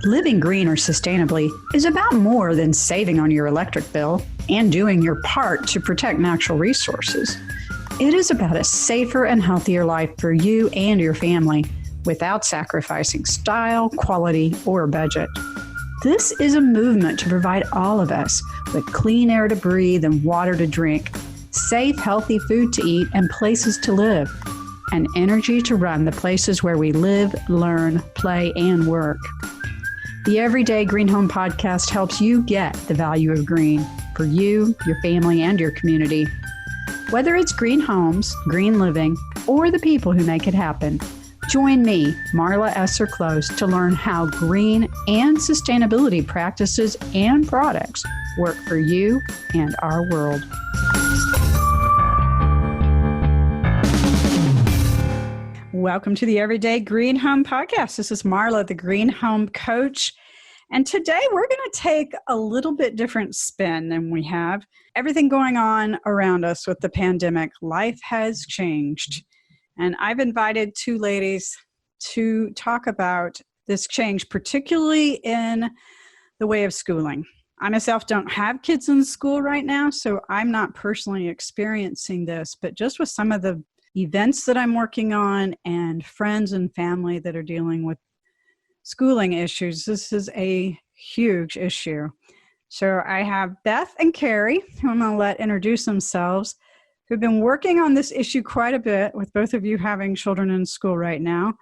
Living green or sustainably is about more than saving on your electric bill and doing your part to protect natural resources. It is about a safer and healthier life for you and your family without sacrificing style, quality, or budget. This is a movement to provide all of us with clean air to breathe and water to drink, safe, healthy food to eat and places to live, and energy to run the places where we live, learn, play, and work. The Everyday Green Home Podcast helps you get the value of green for you, your family, and your community. Whether it's green homes, green living, or the people who make it happen, join me, Marla Esser Close, to learn how green and sustainability practices and products work for you and our world. Welcome to the Everyday Green Home Podcast. This is Marla, the Green Home Coach. And today we're going to take a little bit different spin than we have. Everything going on around us with the pandemic, life has changed. And I've invited two ladies to talk about this change, particularly in the way of schooling. I myself don't have kids in school right now, so I'm not personally experiencing this, but just with some of the events that I'm working on and friends and family that are dealing with schooling issues, this is a huge issue. So I have Beth and Keri, who I'm going to let introduce themselves, who've been working on this issue quite a bit with both of you having children in school right now.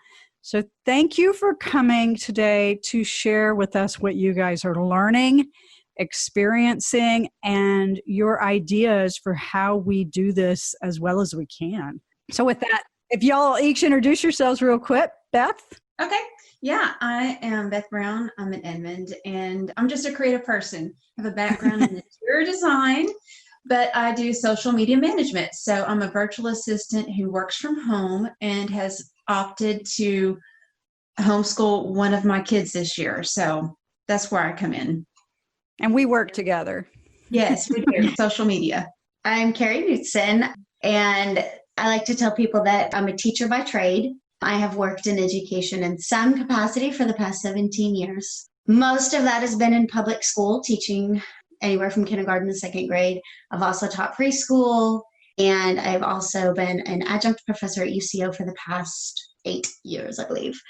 So thank you for coming today to share with us what you guys are learning, experiencing, and your ideas for how we do this as well as we can. So with that, if y'all each introduce yourselves real quick. Beth? Okay. Yeah, I am Beth Brown. I'm in Edmond, and I'm just a creative person. I have a background in interior design, but I do social media management. So I'm a virtual assistant who works from home and has opted to homeschool one of my kids this year. So that's where I come in. And we work together. Yes, we do. Social media. I'm Keri Knutson, and I like to tell people that I'm a teacher by trade. I have worked in education in some capacity for the past 17 years. Most of that has been in public school, teaching anywhere from kindergarten to second grade. I've also taught preschool, and I've also been an adjunct professor at UCO for the past 8 years, I believe.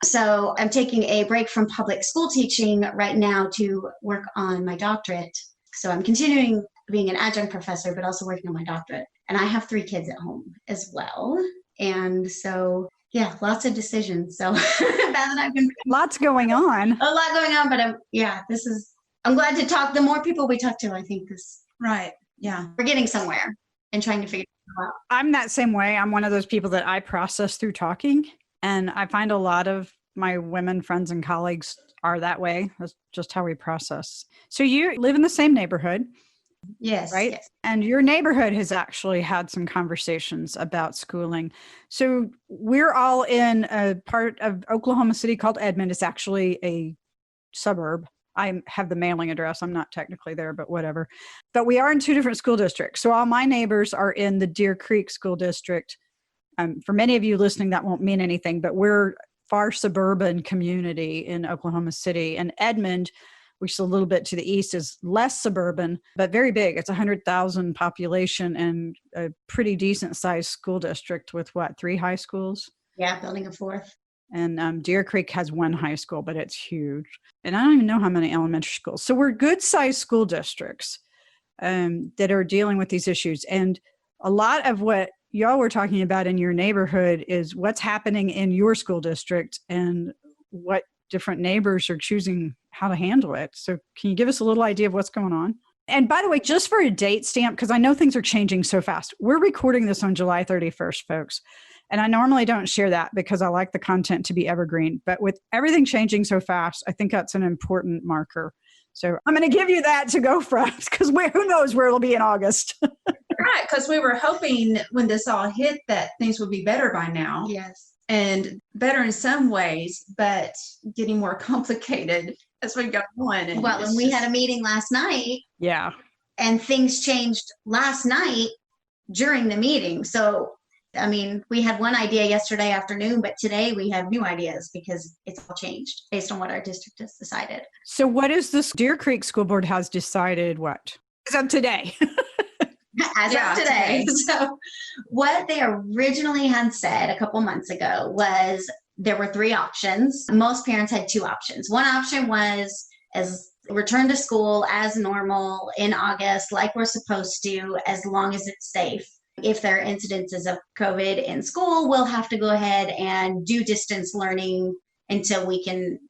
So I'm taking a break from public school teaching right now to work on my doctorate. So I'm continuing being an adjunct professor, but also working on my doctorate. And I have 3 kids at home as well. And so, yeah, lots of decisions. So lots going on. A lot going on, but I'm glad to talk. The more people we talk to, I think this. Right. Yeah. We're getting somewhere and trying to figure it out. I'm that same way. I'm one of those people that I process through talking. And I find a lot of my women friends and colleagues are that way. That's just how we process. So you live in the same neighborhood. Yes. Right? Yes. And your neighborhood has actually had some conversations about schooling. So we're all in a part of Oklahoma City called Edmond. It's actually a suburb. I have the mailing address. I'm not technically there, but whatever. But we are in 2 different school districts. So all my neighbors are in the Deer Creek School District. For many of you listening, that won't mean anything, but we're far suburban community in Oklahoma City. And Edmond, which is a little bit to the east, is less suburban, but very big. It's 100,000 population and a pretty decent sized school district with 3 high schools? Yeah, building a 4th. And Deer Creek has 1 high school, but it's huge. And I don't even know how many elementary schools. So we're good sized school districts that are dealing with these issues. And a lot of what y'all were talking about in your neighborhood is what's happening in your school district and what different neighbors are choosing how to handle it. So can you give us a little idea of what's going on? And by the way, just for a date stamp, because I know things are changing so fast, we're recording this on July 31st, folks. And I normally don't share that because I like the content to be evergreen. But with everything changing so fast, I think that's an important marker. So I'm going to give you that to go from, because who knows where it'll be in August. Right, because we were hoping when this all hit that things would be better by now. Yes. And better in some ways, but getting more complicated as we go on. And Well, and we had a meeting last night. Yeah. And things changed last night during the meeting. So I mean, we had one idea yesterday afternoon, but today we have new ideas because it's all changed based on what our district has decided. So what is this? Deer Creek School Board has decided what? As of today. As of today. So what they originally had said a couple months ago was there were 3 options. Most parents had 2 options. One option was as return to school as normal in August, like we're supposed to, as long as it's safe. If there are incidences of COVID in school, we'll have to go ahead and do distance learning until we can,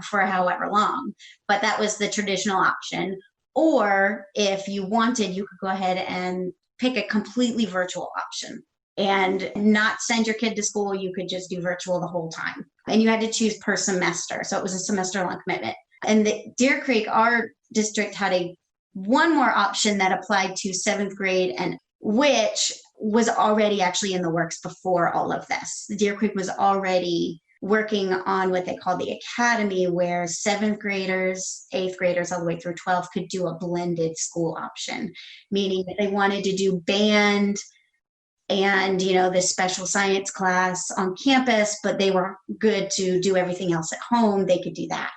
for however long. But that was the traditional option. Or if you wanted, you could go ahead and pick a completely virtual option and not send your kid to school. You could just do virtual the whole time. And you had to choose per semester. So it was a semester-long commitment. And the Deer Creek, our district, had one more option that applied to 7th grade, and which was already actually in the works before all of this. Deer Creek was already working on what they call the academy, where 7th graders, 8th graders, all the way through 12th could do a blended school option, meaning that they wanted to do band and, this special science class on campus, but they were good to do everything else at home. They could do that.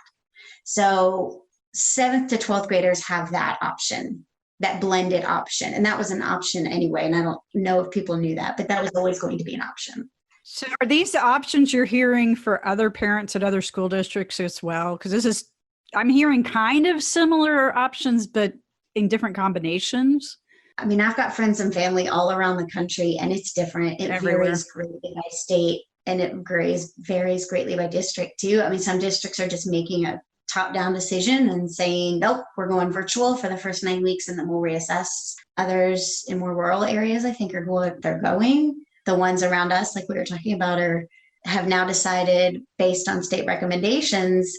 So 7th to 12th graders have that option, that blended option. And that was an option anyway. And I don't know if people knew that, but that was always going to be an option. So are these the options you're hearing for other parents at other school districts as well? Because I'm hearing kind of similar options, but in different combinations. I mean, I've got friends and family all around the country, and it's different. It varies greatly by state, and it varies greatly by district too. I mean, some districts are just making a top-down decision and saying, nope, we're going virtual for the first 9 weeks and then we'll reassess. Others in more rural areas, I think, they're going. The ones around us, like we were talking about, have now decided based on state recommendations,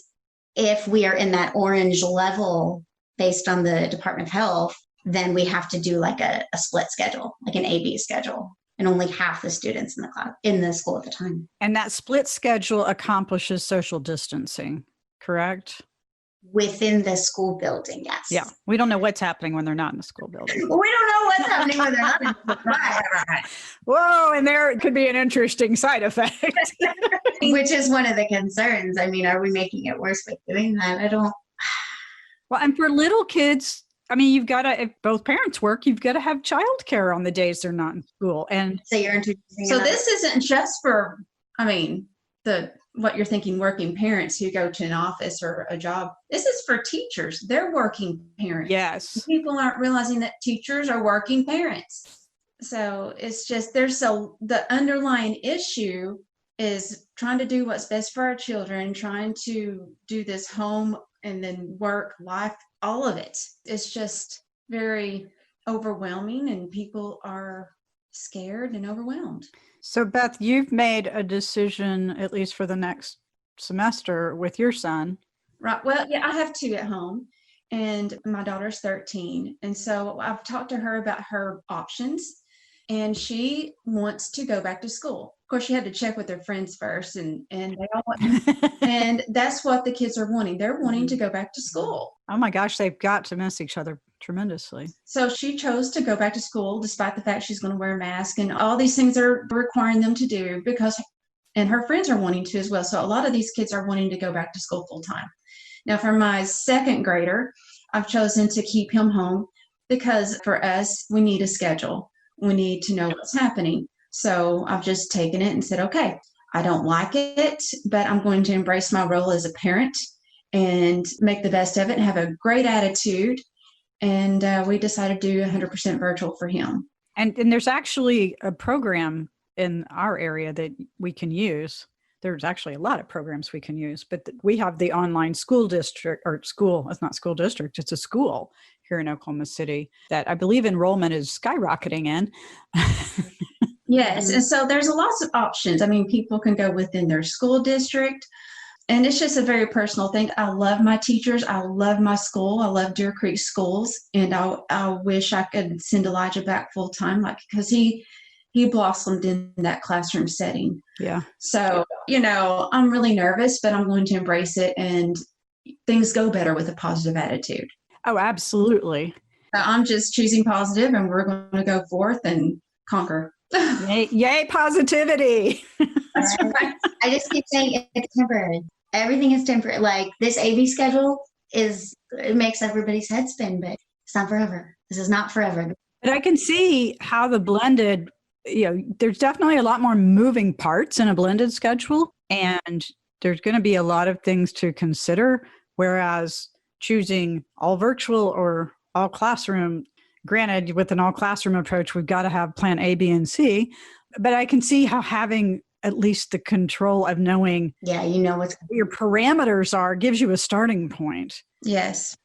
if we are in that orange level based on the Department of Health, then we have to do like a split schedule, like an A-B schedule, and only half the students in the school at the time. And that split schedule accomplishes social distancing, correct? Within the school building, yes. Yeah. We don't know what's happening when they're not in the school building. We don't know what's happening when they're not in the school building. Right. Whoa, and there could be an interesting side effect. Which is one of the concerns. I mean, are we making it worse by doing that? I don't. Well, and for little kids, I mean, you've got to, if both parents work, you've got to have childcare on the days they're not in school. And so you're introducing. So this isn't just for, what you're thinking, working parents who go to an office or a job. This is for teachers. They're working parents. Yes. People aren't realizing that teachers are working parents. So it's just, the underlying issue is trying to do what's best for our children, trying to do this home and then work, life, all of it. It's just very overwhelming, and people are scared and overwhelmed. So Beth, you've made a decision, at least for the next semester, with your son. Right. Well, yeah, I have 2 at home, and my daughter's 13. And so I've talked to her about her options, and she wants to go back to school. Of course, she had to check with her friends first, and they all want, and that's what the kids are wanting. They're wanting to go back to school. Oh my gosh, they've got to miss each other tremendously. So she chose to go back to school despite the fact she's going to wear a mask, and all these things are requiring them to do and her friends are wanting to as well. So a lot of these kids are wanting to go back to school full time. Now for my 2nd grader, I've chosen to keep him home because for us, we need a schedule. We need to know what's happening. So I've just taken it and said, okay, I don't like it, but I'm going to embrace my role as a parent and make the best of it and have a great attitude. And we decided to do 100% virtual for him. And there's actually a program in our area that we can use. There's actually a lot of programs we can use, but we have the online school district, or school, it's not school district, it's a school here in Oklahoma City that I believe enrollment is skyrocketing in. Yes. And so there's lots of options. I mean, people can go within their school district, and it's just a very personal thing. I love my teachers. I love my school. I love Deer Creek schools. And I wish I could send Elijah back full time, because he blossomed in that classroom setting. Yeah. So, I'm really nervous, but I'm going to embrace it, and things go better with a positive attitude. Oh, absolutely. I'm just choosing positive, and we're going to go forth and conquer. Yay, positivity. That's right. I just keep saying it's temporary. Everything is temporary. Like this AV schedule it makes everybody's head spin, but it's not forever. This is not forever. But I can see how the blended, there's definitely a lot more moving parts in a blended schedule, and there's going to be a lot of things to consider, whereas choosing all virtual or all classroom, granted, with an all classroom approach, we've got to have plan A, B, and C, but I can see how having at least the control of knowing what your parameters are gives you a starting point. Yes.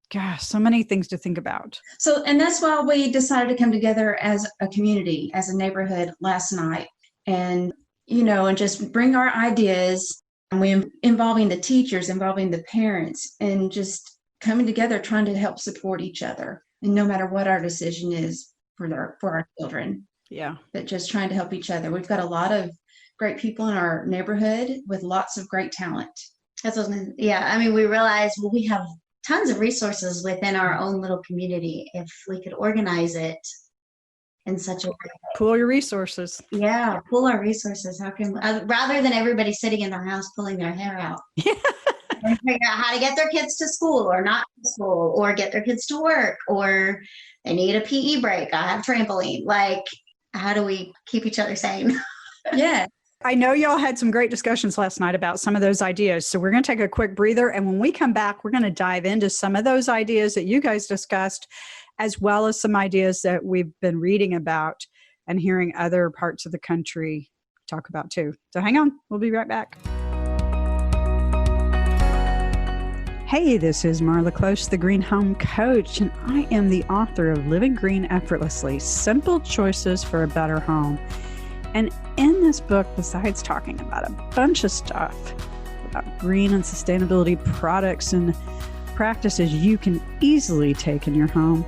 Gosh, so many things to think about. So, and that's why we decided to come together as a community, as a neighborhood last night, and and just bring our ideas, and we involving the teachers, involving the parents, and just coming together, trying to help support each other. And no matter what our decision is for our children. Yeah. But just trying to help each other. We've got a lot of great people in our neighborhood with lots of great talent. We realize we have tons of resources within our own little community. If we could organize it in such a way. Pool your resources. Yeah, pool our resources. How can rather than everybody sitting in their house pulling their hair out. And figure out how to get their kids to school or not to school, or get their kids to work, or they need a PE break. I have trampoline. Like, how do we keep each other sane? Yeah. I know y'all had some great discussions last night about some of those ideas. So we're going to take a quick breather. And when we come back, we're going to dive into some of those ideas that you guys discussed, as well as some ideas that we've been reading about and hearing other parts of the country talk about too. So hang on. We'll be right back. Hey, this is Marla Close, the Green Home Coach, and I am the author of Living Green Effortlessly, Simple Choices for a Better Home. And in this book, besides talking about a bunch of stuff about green and sustainability products and practices you can easily take in your home,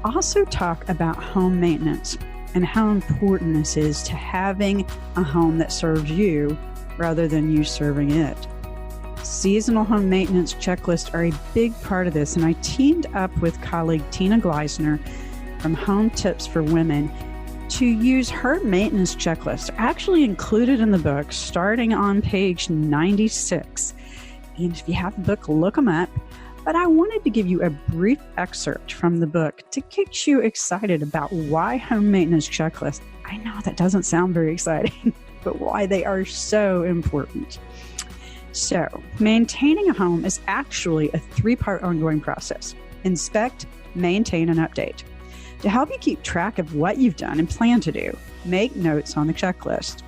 I also talk about home maintenance and how important this is to having a home that serves you rather than you serving it. Seasonal home maintenance checklists are a big part of this, and I teamed up with colleague Tina Gleisner from Home Tips for Women to use her maintenance checklist. They're actually included in the book starting on page 96. And if you have the book, look them up. But I wanted to give you a brief excerpt from the book to get you excited about why home maintenance checklists, I know that doesn't sound very exciting, but why they are so important. So, maintaining a home is actually a 3-part ongoing process: inspect, maintain, and update. To help you keep track of what you've done and plan to do, make notes on the checklist.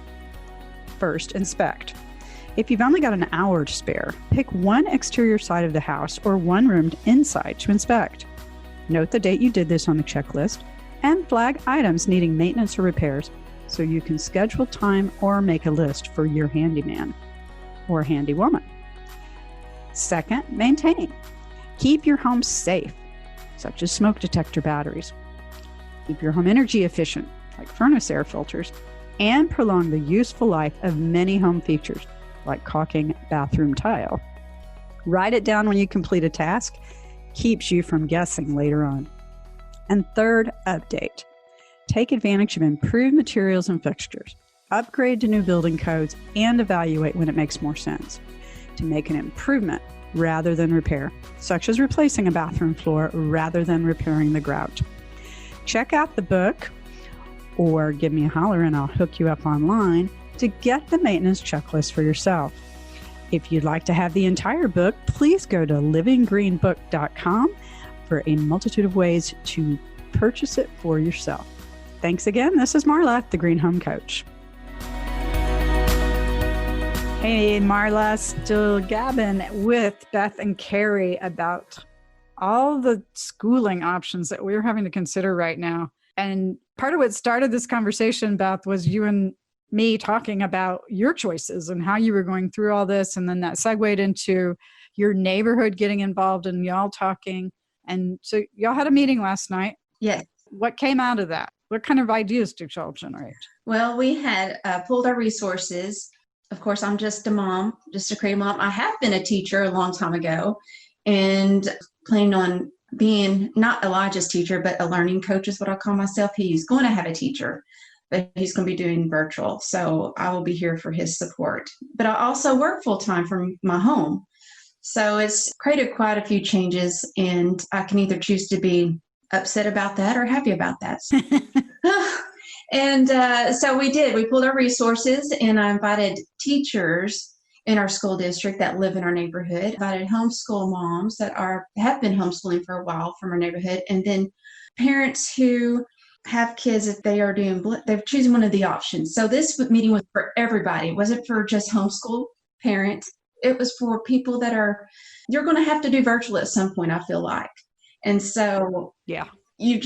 First, inspect. If you've only got an hour to spare, pick one exterior side of the house or one room inside to inspect. Note the date you did this on the checklist and flag items needing maintenance or repairs so you can schedule time or make a list for your handyman or handywoman. Second, maintain. Keep your home safe, such as smoke detector batteries. Keep your home energy efficient, like furnace air filters, and prolong the useful life of many home features, like caulking bathroom tile. Write it down when you complete a task, keeps you from guessing later on. And third, update. Take advantage of improved materials and fixtures. Upgrade to new building codes and evaluate when it makes more sense to make an improvement rather than repair, such as replacing a bathroom floor rather than repairing the grout. Check out the book or give me a holler and I'll hook you up online to get the maintenance checklist for yourself. If you'd like to have the entire book, please go to livinggreenbook.com for a multitude of ways to purchase it for yourself. Thanks again. This is Marla, the Green Home Coach. Hey, Marla, still gabbing with Beth and Keri about all the schooling options that we're having to consider right now. And part of what started this conversation, Beth, was you and me talking about your choices and how you were going through all this. And then that segued into your neighborhood getting involved and y'all talking. And so y'all had a meeting last night. Yes. What came out of that? What kind of ideas did y'all generate? Well, we had pulled our resources. Of course, I'm just a mom, just a creative mom. I have been a teacher a long time ago and planning on being not Elijah's teacher, but a learning coach is what I call myself. He's going to have a teacher. but he's going to be doing virtual. So I will be here for his support. But I also work full time from my home. So it's created quite a few changes, and I can either choose to be upset about that or happy about that. And so we did. We pulled our resources, and I invited teachers in our school district that live in our neighborhood, invited homeschool moms that have been homeschooling for a while from our neighborhood, and then parents who have kids if they are they're choosing one of the options. So this meeting was for everybody. It wasn't for just homeschool parents. It was for people that you're going to have to do virtual at some point, I feel like. And so yeah, we're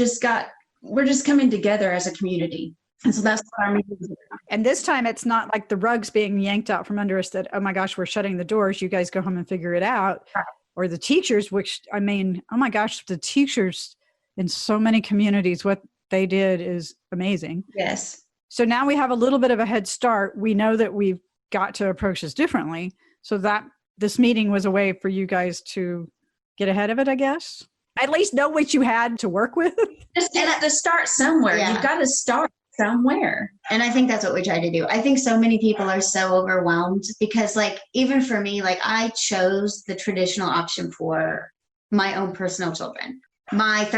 just coming together as a community. And so that's what our meeting is about. And this time it's not like the rug's being yanked out from under us that, oh my gosh, we're shutting the doors. You guys go home and figure it out. Right. Or the teachers, which, I mean, oh my gosh, the teachers in so many communities, what they did is amazing. Yes. So now we have a little bit of a head start. We know that we've got to approach this differently. So that this meeting was a way for you guys to get ahead of it, I guess. At least know what you had to work with. Just have to start somewhere. Yeah. You've got to start somewhere. And I think that's what we try to do. I think so many people are so overwhelmed because, like, even for me, like, I chose the traditional option for my own personal children. I have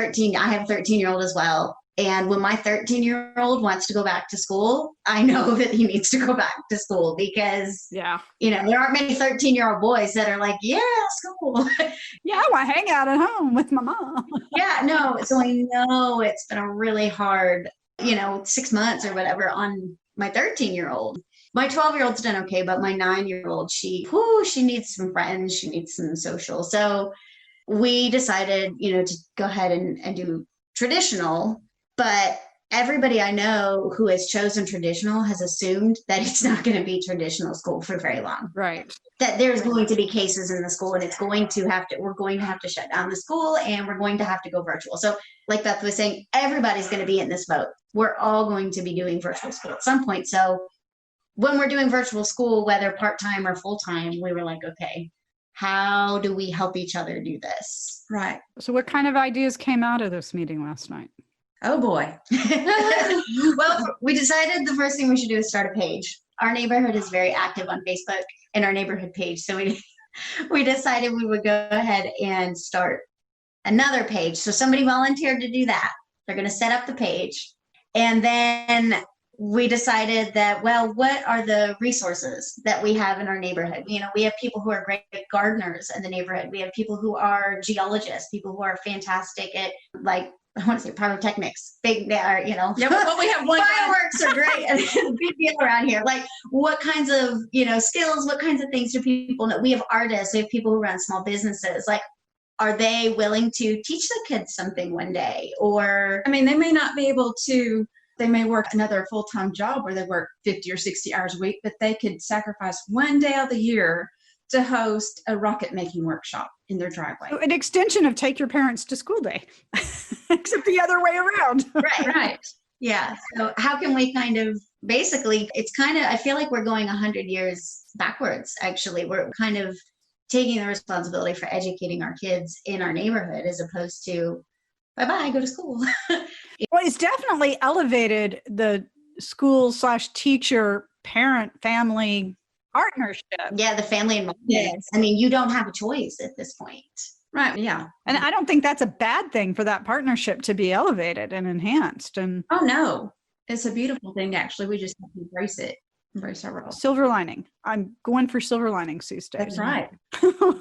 a 13-year-old as well. And when my 13-year-old wants to go back to school, I know that he needs to go back to school because, yeah, there aren't many 13-year-old boys that are like, yeah, school. Yeah, I want to hang out at home with my mom. Yeah, no. So I know it's been a really hard, 6 months or whatever on my 13-year-old. My 12-year-old's done okay, but my 9-year-old, she needs some friends. She needs some social. So we decided, to go ahead and do traditional. But everybody I know who has chosen traditional has assumed that it's not going to be traditional school for very long. Right. That there's going to be cases in the school and we're going to have to shut down the school and we're going to have to go virtual. So like Beth was saying, everybody's going to be in this boat. We're all going to be doing virtual school at some point. So when we're doing virtual school, whether part-time or full-time, we were like, okay, how do we help each other do this? Right. So what kind of ideas came out of this meeting last night? Oh boy. Well, we decided the first thing we should do is start a page. Our neighborhood is very active on Facebook and our neighborhood page. So we decided we would go ahead and start another page. So somebody volunteered to do that. They're going to set up the page. And then we decided that, well, what are the resources that we have in our neighborhood? We have people who are great gardeners in the neighborhood. We have people who are geologists, people who are fantastic at, like, I want to say pyrotechnics. Big, yeah, well, we have one fireworks are great and big deal around here. Like, what kinds of, skills, what kinds of things do people know? We have artists, we have people who run small businesses. Like, are they willing to teach the kids something one day? Or, I mean, they may not be able to, they may work another full-time job where they work 50 or 60 hours a week, but they could sacrifice one day of the year to host a rocket making workshop in their driveway. An extension of Take Your Parents to School Day, except the other way around. Right. Yeah. So how can we kind of, basically, I feel like we're going 100 years backwards, actually. We're kind of taking the responsibility for educating our kids in our neighborhood as opposed to, bye-bye, go to school. Well, it's definitely elevated the school/teacher, parent, family partnership. Yeah, the family involvement. Yes. I mean, you don't have a choice at this point. Right. Yeah. And I don't think that's a bad thing for that partnership to be elevated and enhanced. And oh no, it's a beautiful thing. Actually, we just have to embrace our role. Silver lining. I'm going for silver linings these days. That's right.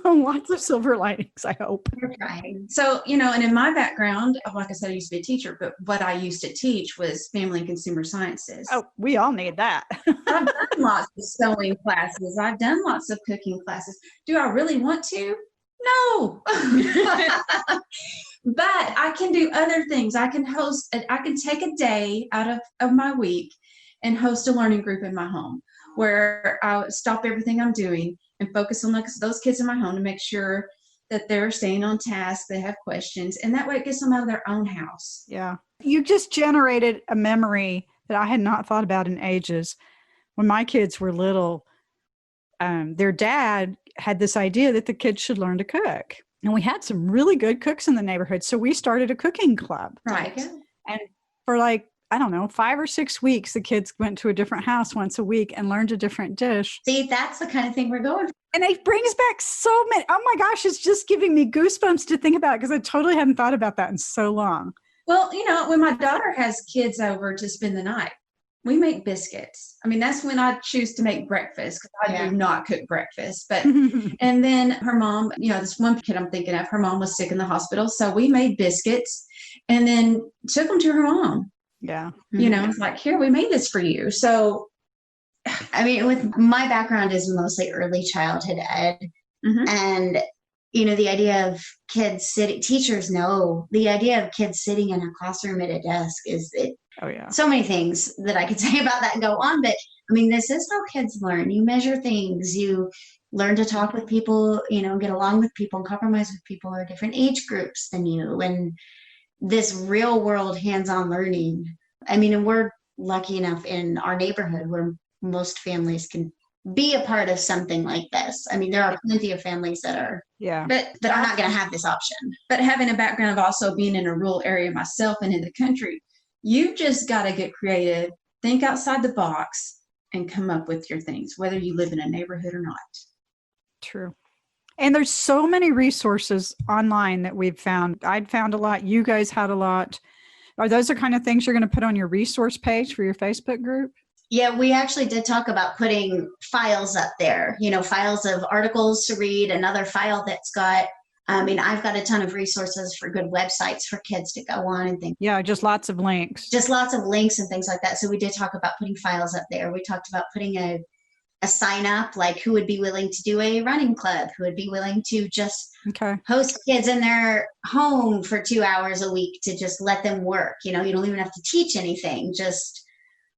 Lots of silver linings, I hope. We're trying. So, and in my background, like I said, I used to be a teacher, but what I used to teach was family and consumer sciences. Oh, we all need that. I've done lots of sewing classes. I've done lots of cooking classes. Do I really want to? No. But I can do other things. I can take a day out of my week and host a learning group in my home where I stop everything I'm doing and focus on those kids in my home to make sure that they're staying on task, they have questions, and that way it gets them out of their own house. Yeah. You just generated a memory that I had not thought about in ages. When my kids were little, their dad had this idea that the kids should learn to cook. And we had some really good cooks in the neighborhood. So we started a cooking club. Right. And for like, I don't know, 5 or 6 weeks, the kids went to a different house once a week and learned a different dish. See, that's the kind of thing we're going for. And it brings back so many. Oh my gosh, it's just giving me goosebumps to think about it because I totally hadn't thought about that in so long. Well, when my daughter has kids over to spend the night, we make biscuits. I mean, that's when I choose to make breakfast because I do not cook breakfast. But and then her mom, this one kid I'm thinking of, her mom was sick in the hospital. So we made biscuits and then took them to her mom. Yeah. It's like, here, we made this for you. So, I mean, with my background is mostly early childhood ed. And, the idea of kids sitting, teachers know the idea of kids sitting in a classroom at a desk is so many things that I could say about that and go on. But I mean, this is how kids learn. You measure things, you learn to talk with people, get along with people and compromise with people who are different age groups than you. And this real world hands-on learning. I mean, and we're lucky enough in our neighborhood where most families can be a part of something like this. I mean, there are plenty of families that are, but are not going to have this option. But having a background of also being in a rural area myself and in the country, you've just got to get creative, think outside the box, and come up with your things, whether you live in a neighborhood or not. True. And there's so many resources online that we've found. I'd found a lot. You guys had a lot. Are those the kind of things you're going to put on your resource page for your Facebook group? Yeah, we actually did talk about putting files up there, files of articles to read, another file that's got, I've got a ton of resources for good websites for kids to go on and things. Yeah, just lots of links. Just lots of links and things like that. So we did talk about putting files up there. We talked about putting a sign up, like who would be willing to do a running club, who would be willing to just host kids in their home for 2 hours a week to just let them work. You don't even have to teach anything. Just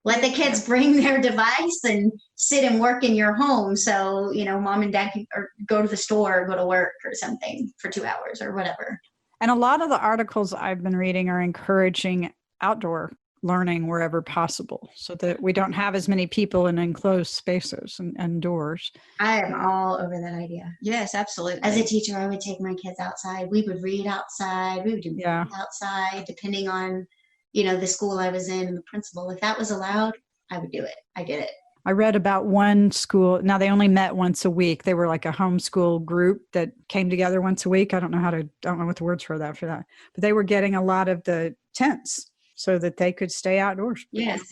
let the kids bring their device and sit and work in your home. So, mom and dad can go to the store or go to work or something for 2 hours or whatever. And a lot of the articles I've been reading are encouraging outdoor learning wherever possible so that we don't have as many people in enclosed spaces and doors. I am all over that idea. Yes, absolutely. As a teacher, I would take my kids outside. We would read outside. We would do outside, depending on, the school I was in and the principal. If that was allowed, I would do it. I did it. I read about one school. Now they only met once a week. They were like a homeschool group that came together once a week. I don't know what the words for that, but they were getting a lot of the tents so that they could stay outdoors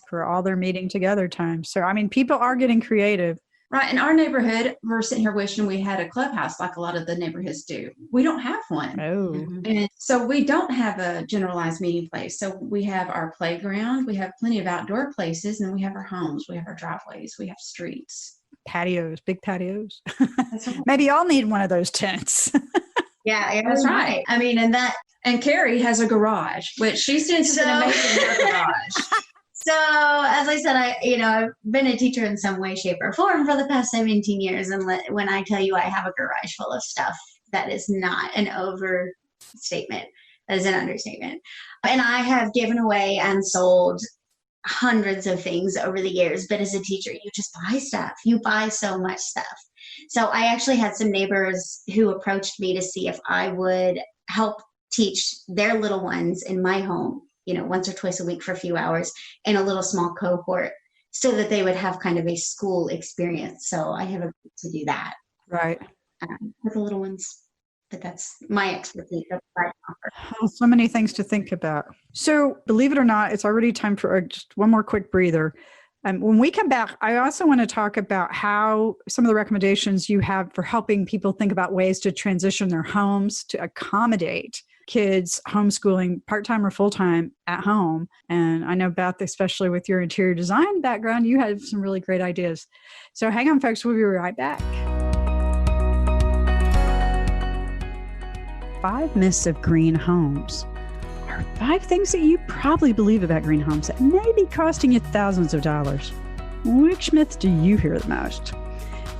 for all their meeting together times. So, people are getting creative. Right. In our neighborhood, we're sitting here wishing we had a clubhouse like a lot of the neighborhoods do. We don't have one. Oh. And so we don't have a generalized meeting place. So we have our playground, we have plenty of outdoor places, and we have our homes, we have our driveways, we have streets. Patios, big patios. Maybe y'all need one of those tents. Yeah, that's right. And Keri has a garage, which she seems an amazing garage. So as I said, I've been a teacher in some way, shape, or form for the past 17 years. And when I tell you I have a garage full of stuff, that is not an overstatement. That is an understatement. And I have given away and sold hundreds of things over the years. But as a teacher, you just buy stuff. You buy so much stuff. So I actually had some neighbors who approached me to see if I would help teach their little ones in my home, once or twice a week for a few hours in a little small cohort so that they would have kind of a school experience. So I have agreed to do that. Right. With the little ones. But that's my expertise. So many things to think about. So believe it or not, it's already time for just one more quick breather. When we come back, I also want to talk about how some of the recommendations you have for helping people think about ways to transition their homes to accommodate kids homeschooling part-time or full-time at home. And I know, Beth, especially with your interior design background, you had some really great ideas. So hang on, folks. We'll be right back. 5 myths of green homes. Are 5 things that you probably believe about green homes that may be costing you thousands of dollars. Which myth do you hear the most?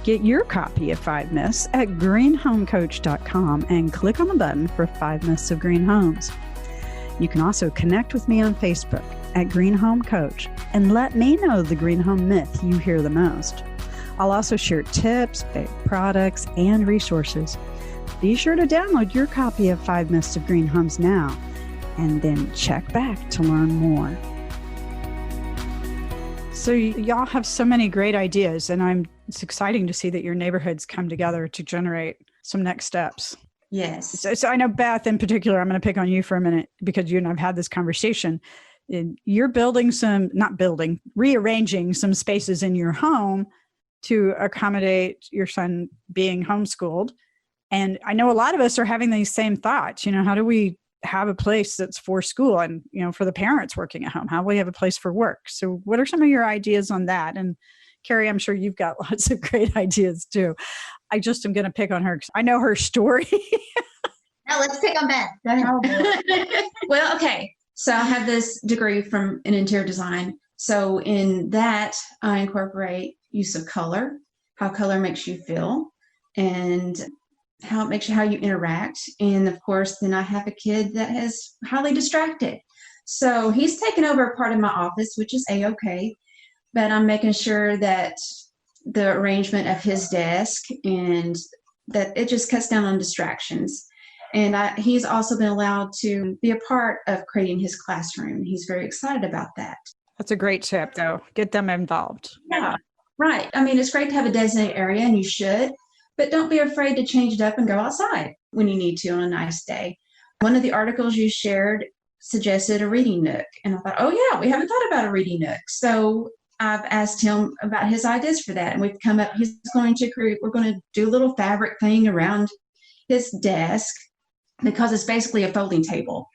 Get your copy of 5 Myths at greenhomecoach.com and click on the button for 5 Myths of Green Homes. You can also connect with me on Facebook at Green Home Coach and let me know the green home myth you hear the most. I'll also share tips, products, and resources. Be sure to download your copy of 5 Myths of Green Homes now and then check back to learn more. So y'all have so many great ideas, and it's exciting to see that your neighborhoods come together to generate some next steps. Yes. So I know, Beth, in particular, I'm going to pick on you for a minute because you and I've had this conversation. You're rearranging some spaces in your home to accommodate your son being homeschooled. And I know a lot of us are having these same thoughts. How do we have a place that's for school and, for the parents working at home? How do we have a place for work? So what are some of your ideas on that? And Keri, I'm sure you've got lots of great ideas too. I just am going to pick on her because I know her story. No, let's pick on Beth. Go ahead. Well, okay. So I have this degree from in interior design. So in that, I incorporate use of color, how color makes you feel, and how it makes you, how you interact. And of course, then I have a kid that is highly distracted. So he's taken over a part of my office, which is A-okay, but I'm making sure that the arrangement of his desk and that it just cuts down on distractions. And he's also been allowed to be a part of creating his classroom. He's very excited about that. That's a great tip, though. Get them involved. Yeah, right. I mean, it's great to have a designated area, and you should, but don't be afraid to change it up and go outside when you need to on a nice day. One of the articles you shared suggested a reading nook, and I thought, oh yeah, we haven't thought about a reading nook. So I've asked him about his ideas for that, and we're going to do a little fabric thing around his desk, because it's basically a folding table,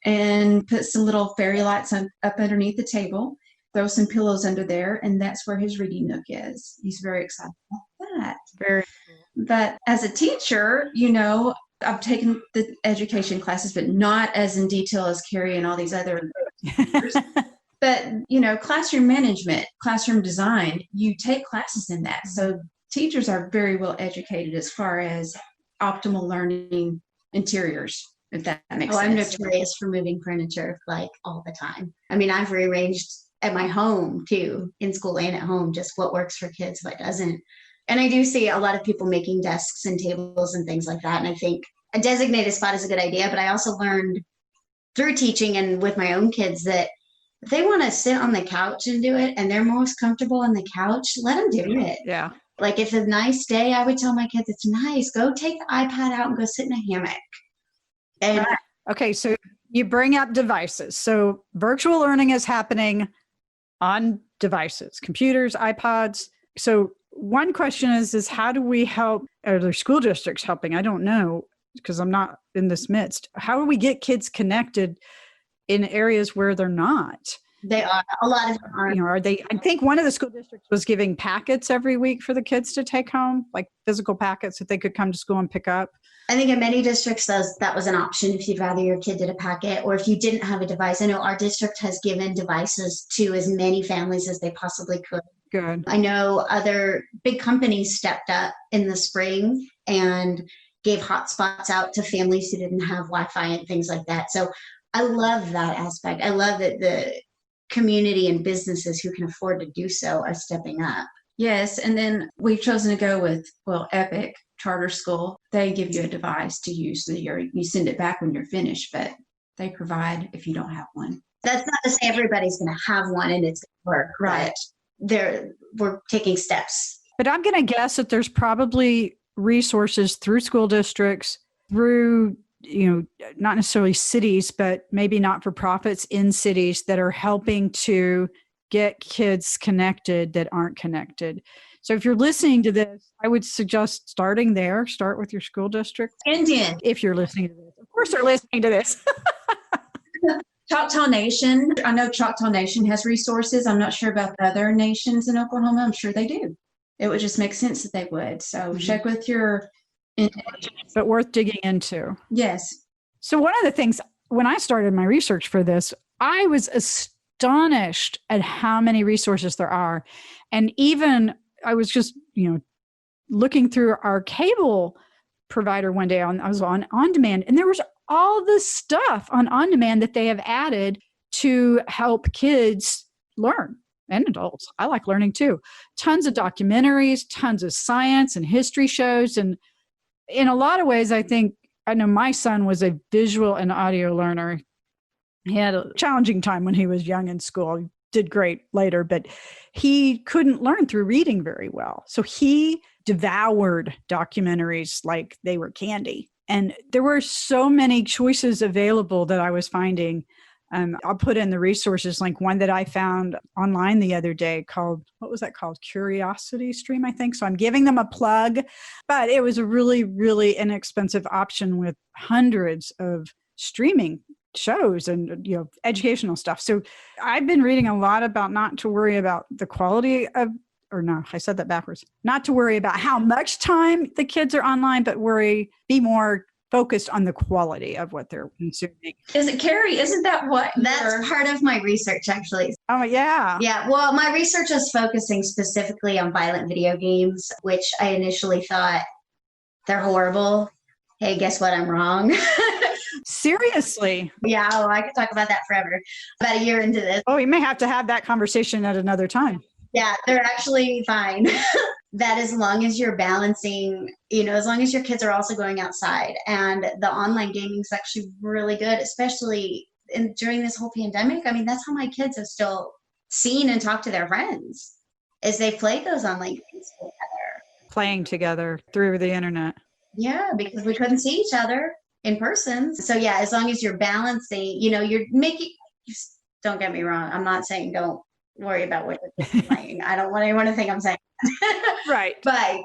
and put some little fairy lights up underneath the table, throw some pillows under there, and that's where his reading nook is. He's very excited about that. Very cool. But as a teacher, I've taken the education classes, but not as in detail as Keri and all these other teachers. But, classroom management, classroom design, you take classes in that. So teachers are very well educated as far as optimal learning interiors, if that makes sense. I'm notorious for moving furniture all the time. I mean, I've rearranged at my home too, in school and at home, just what works for kids, what doesn't. And I do see a lot of people making desks and tables and things like that. And I think a designated spot is a good idea, but I also learned through teaching and with my own kids that if they want to sit on the couch and do it and they're most comfortable on the couch, let them do it. Yeah. If it's a nice day, I would tell my kids, it's nice. Go take the iPad out and go sit in a hammock. And okay, so you bring up devices. So virtual learning is happening on devices, computers, iPods. So one question is how do we help? Are there school districts helping? I don't know, because I'm not in this midst. How do we get kids connected in areas where they're not? They are. A lot of them are. Are they? I think one of the school districts was giving packets every week for the kids to take home, like physical packets that they could come to school and pick up. I think in many districts that was an option if you'd rather your kid did a packet, or if you didn't have a device. I know our district has given devices to as many families as they possibly could. Good. I know other big companies stepped up in the spring and gave hotspots out to families who didn't have Wi-Fi and things like that. So I love that aspect. I love that the community and businesses who can afford to do so are stepping up. Yes, and then we've chosen to go with, Epic Charter School. They give you a device to use. So you send it back when you're finished, but they provide if you don't have one. That's not to say everybody's going to have one and it's going to work. Right. We're taking steps. But I'm going to guess that there's probably resources through school districts, through not necessarily cities, but maybe not-for-profits in cities that are helping to get kids connected that aren't connected. So if you're listening to this, I would suggest starting there. Start with your school district. Indian. If you're listening to this. Of course they're listening to this. Choctaw Nation. I know Choctaw Nation has resources. I'm not sure about the other nations in Oklahoma. I'm sure they do. It would just make sense that they would. So check with your... But worth digging into. Yes. So one of the things, when I started my research for this, I was astonished at how many resources there are. And even I was just, looking through our cable provider one day, I was on demand, and there was all this stuff on demand that they have added to help kids learn, and adults. I like learning too. Tons of documentaries, tons of science and history shows. And in a lot of ways, I know my son was a visual and audio learner. He had a challenging time when he was young in school. He did great later, but he couldn't learn through reading very well. So he devoured documentaries like they were candy. And there were so many choices available that I was finding. I'll put in the resources link, one that I found online the other day called, what was that called? Curiosity Stream, I think. So I'm giving them a plug, but it was a really, really inexpensive option with hundreds of streaming shows and, educational stuff. So I've been reading a lot about not to worry about the quality of, or no, I said that backwards. Not to worry about how much time the kids are online, but be more focused on the quality of what they're consuming. Is it, Keri? Isn't that what? That's part of my research, actually. Oh, yeah. Yeah. Well, my research is focusing specifically on violent video games, which I initially thought they're horrible. Hey, guess what? I'm wrong. Seriously? Yeah. Oh, I could talk about that forever. About a year into this. Oh, we may have to have that conversation at another time. Yeah, they're actually fine. That as long as you're balancing, as long as your kids are also going outside. And the online gaming is actually really good, especially during this whole pandemic. I mean, that's how my kids have still seen and talked to their friends, is they played those online games together. Playing together through the internet. Yeah, because we couldn't see each other in person. So yeah, as long as you're balancing, you're making, don't get me wrong. I'm not saying don't worry about what your kids are playing. I don't want anyone to think I'm saying right. But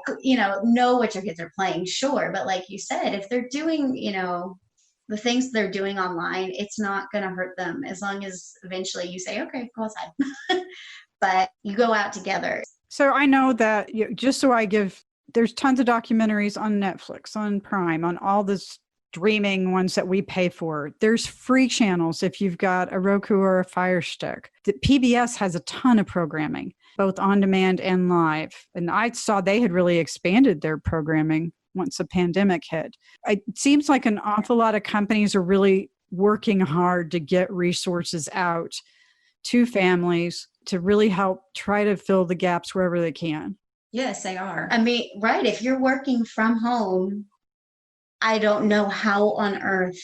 know what your kids are playing, sure. But like you said, if they're doing, the things they're doing online, it's not going to hurt them as long as eventually you say, okay, go outside. But you go out together. So I know that there's tons of documentaries on Netflix, on Prime, on all the streaming ones that we pay for. There's free channels if you've got a Roku or a Fire Stick. The PBS has a ton of programming, both on demand and live. And I saw they had really expanded their programming once the pandemic hit. It seems like an awful lot of companies are really working hard to get resources out to families to really help try to fill the gaps wherever they can. Yes, they are. I mean, right. If you're working from home, I don't know how on earth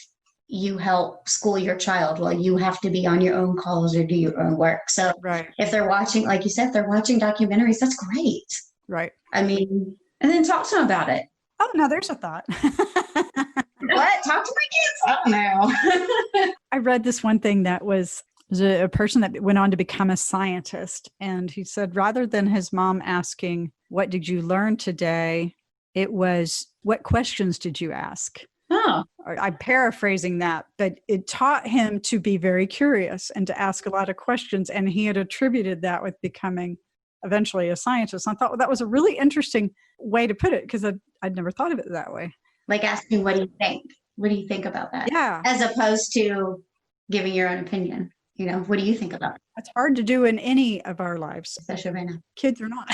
you help school your child. Well, you have to be on your own calls or do your own work. So right. If they're watching, like you said, if they're watching documentaries, that's great. Right. I mean, and then talk to them about it. Oh, no, there's a thought. What? Talk to my kids? I don't know. I read this one thing that was a person that went on to become a scientist. And he said, rather than his mom asking, what did you learn today? It was, what questions did you ask? Oh. I'm paraphrasing that, but it taught him to be very curious and to ask a lot of questions. And he had attributed that with becoming eventually a scientist. I thought, well, that was a really interesting way to put it, because I'd never thought of it that way. Like asking, what do you think? What do you think about that? Yeah. As opposed to giving your own opinion. What do you think about it? It's hard to do in any of our lives. Especially right now. Kids are not.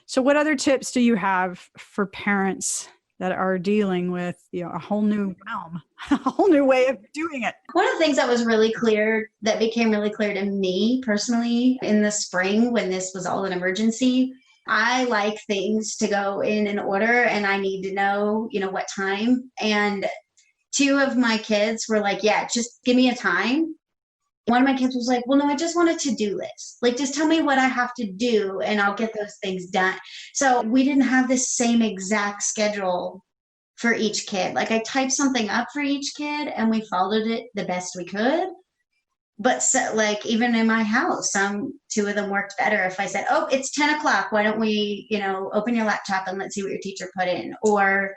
So what other tips do you have for parents that are dealing with, a whole new realm, a whole new way of doing it? One of the things that became really clear to me personally in the spring when this was all an emergency, I like things to go in an order and I need to know, what time. And two of my kids were like, yeah, just give me a time. One of my kids was like, well, no, I just want a to-do list. Like, just tell me what I have to do and I'll get those things done. So we didn't have the same exact schedule for each kid. Like, I typed something up for each kid and we followed it the best we could. But so, like, even in my house, two of them worked better. If I said, oh, it's 10 o'clock, why don't we, open your laptop and let's see what your teacher put in? Or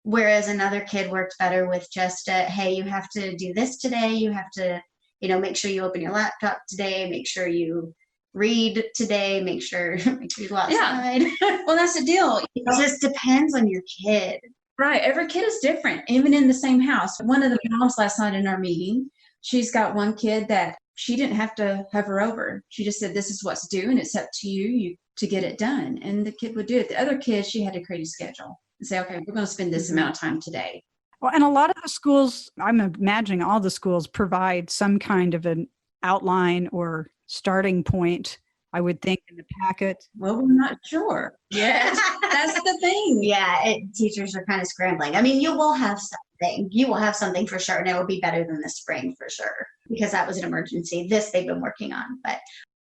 whereas another kid worked better with just, hey, you have to do this today. You have to, make sure you open your laptop today, make sure you read today, make sure you go outside. Yeah. Well, that's the deal. It just depends on your kid. Right. Every kid is different, even in the same house. One of the moms last night in our meeting, she's got one kid that she didn't have to have her over. She just said, this is what's due and it's up to you to get it done. And the kid would do it. The other kid, she had to create a schedule and say, okay, we're going to spend this amount of time today. Well, and a lot of the schools, I'm imagining all the schools provide some kind of an outline or starting point, I would think, in the packet. Well, we're not sure. Yes, that's the thing. Yeah, teachers are kind of scrambling. I mean, you will have something. You will have something for sure, and it will be better than the spring for sure. because that was an emergency. This they've been working on. But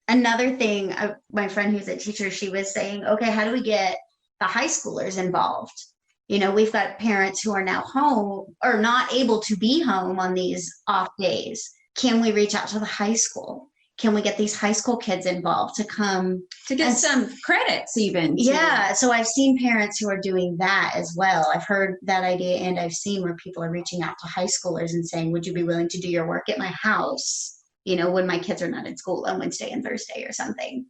another thing, my friend who's a teacher, she was saying, okay, how do we get the high schoolers involved? We've got parents who are now home or not able to be home on these off days. Can we reach out to the high school? Can we get these high school kids involved to come to get some credits even? Yeah. So I've seen parents who are doing that as well. I've heard that idea, and I've seen where people are reaching out to high schoolers and saying, would you be willing to do your work at my house, when my kids are not in school on Wednesday and Thursday or something,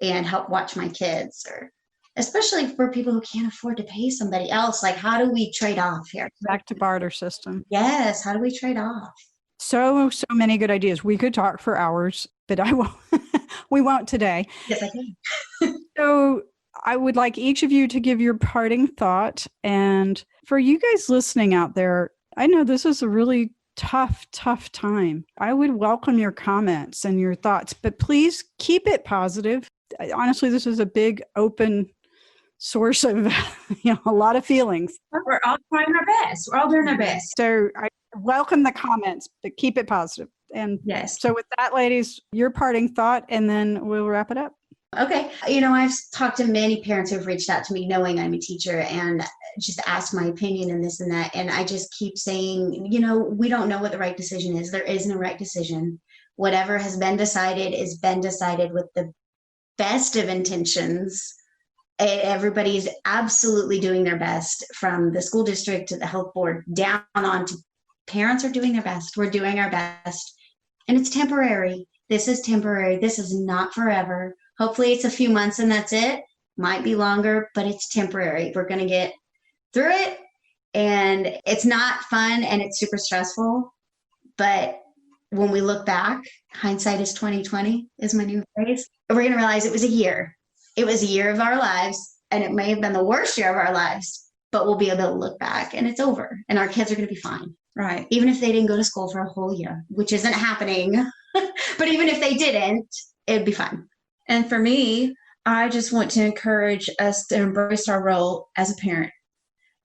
and help watch my kids, or especially for people who can't afford to pay somebody else. Like, how do we trade off here? Back to barter system. Yes. How do we trade off? So many good ideas. We could talk for hours, but I won't. We won't today. Yes, I can. So I would like each of you to give your parting thought. And for you guys listening out there, I know this is a really tough time. I would welcome your comments and your thoughts, but please keep it positive. Honestly, this is a big open source of a lot of feelings. We're all trying our best. We're all doing our best. So I welcome the comments, but keep it positive. And yes. So with that, ladies, your parting thought, and then we'll wrap it up. Okay. I've talked to many parents who've reached out to me knowing I'm a teacher and just asked my opinion and this and that. And I just keep saying, we don't know what the right decision is. There is no right decision. Whatever has been decided is been decided with the best of intentions. Everybody's absolutely doing their best, from the school district to the health board down on to parents are doing their best. We're doing our best. And it's temporary. This is temporary. This is not forever. Hopefully it's a few months and that's it. Might be longer, but it's temporary. We're going to get through it. And it's not fun and it's super stressful. But when we look back, hindsight is 20/20 is my new phrase. We're going to realize it was a year. It was a year of our lives, and it may have been the worst year of our lives, but we'll be able to look back and it's over and our kids are going to be fine. Right. Even if they didn't go to school for a whole year, which isn't happening, but even if they didn't, it'd be fine. And for me, I just want to encourage us to embrace our role as a parent.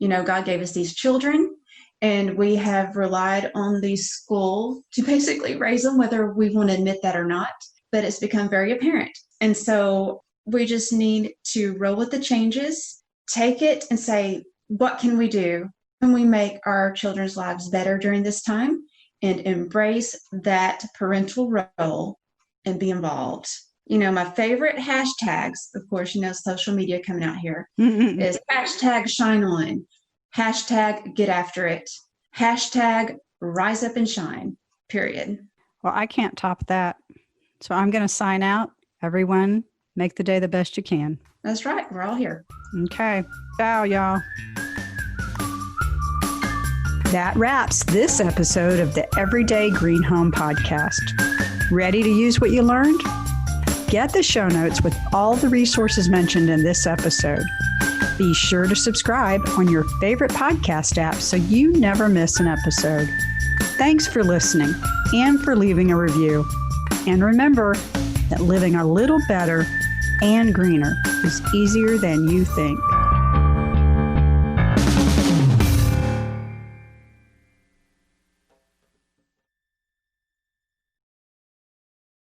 God gave us these children, and we have relied on the school to basically raise them, whether we want to admit that or not, but it's become very apparent. And so we just need to roll with the changes, take it and say, what can we do? Can we make our children's lives better during this time, and embrace that parental role and be involved? My favorite hashtags, of course, social media coming out here, is hashtag shine on, hashtag get after it, hashtag rise up and shine, period. Well, I can't top that. So I'm going to sign out. Everyone, make the day the best you can. That's right. We're all here. Okay. Ciao, y'all. That wraps this episode of the Everyday Green Home Podcast. Ready to use what you learned? Get the show notes with all the resources mentioned in this episode. Be sure to subscribe on your favorite podcast app so you never miss an episode. Thanks for listening and for leaving a review. And remember that living a little better and greener is easier than you think.